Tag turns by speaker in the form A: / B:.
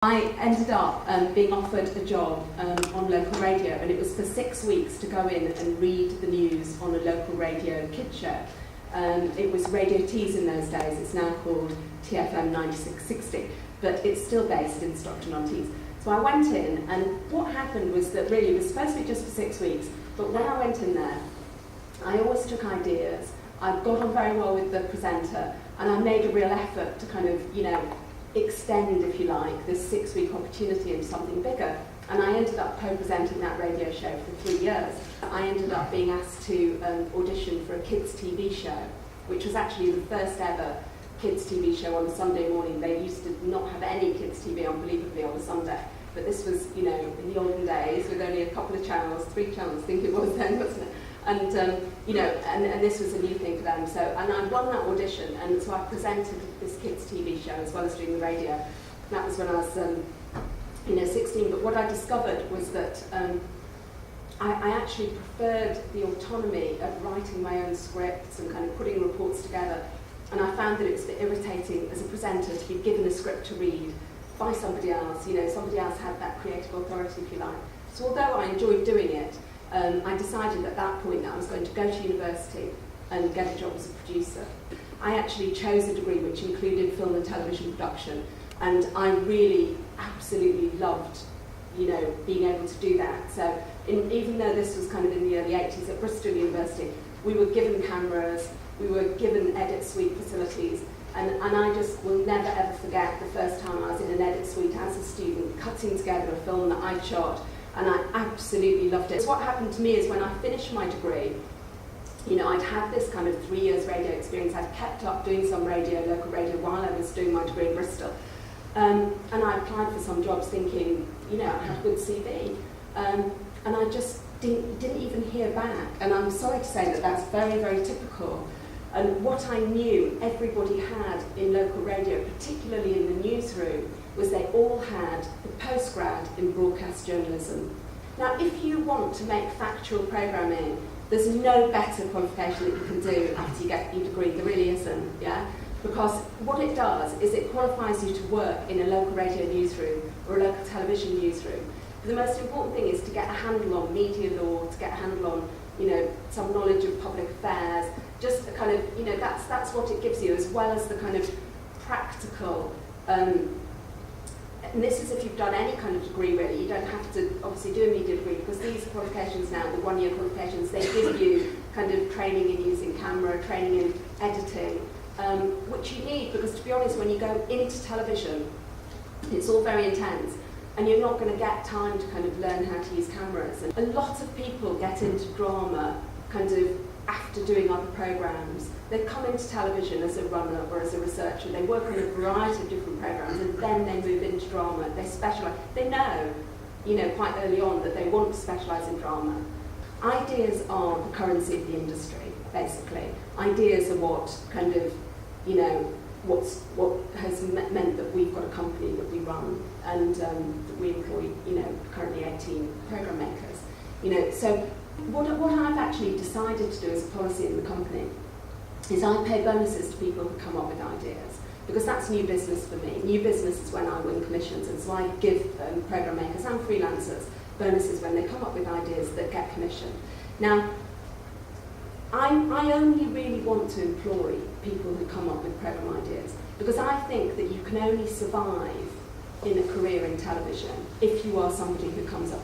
A: I ended up being offered a job on local radio, and it was for 6 weeks to go in and read the news on a local radio kid show. It was Radio T's in those days. It's now called TFM 9660, but it's still based in Stockton-on-Tees. So I went in, and what happened was that really it was supposed to be just for 6 weeks, but when I went in there, I always took ideas. I got on very well with the presenter, and I made a real effort to kind of, extend, if you like, this 6-week opportunity into something bigger. And I ended up co-presenting that radio show for 3 years. I ended up being asked to audition for a kids' TV show, which was actually the first ever kids' TV show on a Sunday morning. They used to not have any kids' TV, unbelievably, on a Sunday. But this was, in the olden days, with only a couple of channels, 3 channels, I think it was then, wasn't it? And, and this was a new thing for them. So, and I won that audition, and so I presented this kids' TV show as well as doing the radio. And that was when I was, 16. But what I discovered was that I actually preferred the autonomy of writing my own scripts and kind of putting reports together. And I found that it was a bit irritating as a presenter to be given a script to read by somebody else. Somebody else had that creative authority, if you like. So although I enjoyed doing it, I decided at that point that I was going to go to university and get a job as a producer. I actually chose a degree which included film and television production, and I really absolutely loved, being able to do that. So even though this was kind of in the early 80s at Bristol University, we were given cameras, we were given edit suite facilities, and I just will never ever forget the first time I was in an edit suite as a student, cutting together a film that I'd shot. And I absolutely loved it. So what happened to me is when I finished my degree, I'd had this kind of 3 years radio experience. I'd kept up doing some local radio, while I was doing my degree in Bristol. And I applied for some jobs thinking, I had a good CV. And I just didn't even hear back. And I'm sorry to say that that's very, very typical. And what I knew everybody had in local radio, particularly in the newsroom, was they all had the postgrad in broadcast journalism. Now, if you want to make factual programming, there's no better qualification that you can do after you get your degree. There really isn't, yeah? Because what it does is it qualifies you to work in a local radio newsroom or a local television newsroom. But the most important thing is to get a handle on media law, to get a handle on, some knowledge of public affairs. Just a kind of, that's what it gives you, as well as the kind of practical. And this is if you've done any kind of degree, really. You don't have to obviously do a media degree, because these qualifications now, the 1-year qualifications, they give you kind of training in using camera, training in editing, which you need, because to be honest, when you go into television, it's all very intense, and you're not going to get time to kind of learn how to use cameras. And a lot of people get into drama kind of after doing other programs. They come into television as a runner or as a researcher. They work on a variety of different programs, and then they move into drama. They specialise. They know, quite early on that they want to specialise in drama. Ideas are the currency of the industry, basically. Ideas are what kind of, what has meant that we've got a company that we run, and that we employ, currently 18 programme makers. So what I've actually decided to do as a policy in the company is I pay bonuses to people who come up with ideas, because that's new business for me. New business is when I win commissions, and so I give programme makers and freelancers bonuses when they come up with ideas that get commissioned. Now, I only really want to employ people who come up with programme ideas, because I think that you can only survive in a career in television if you are somebody who comes up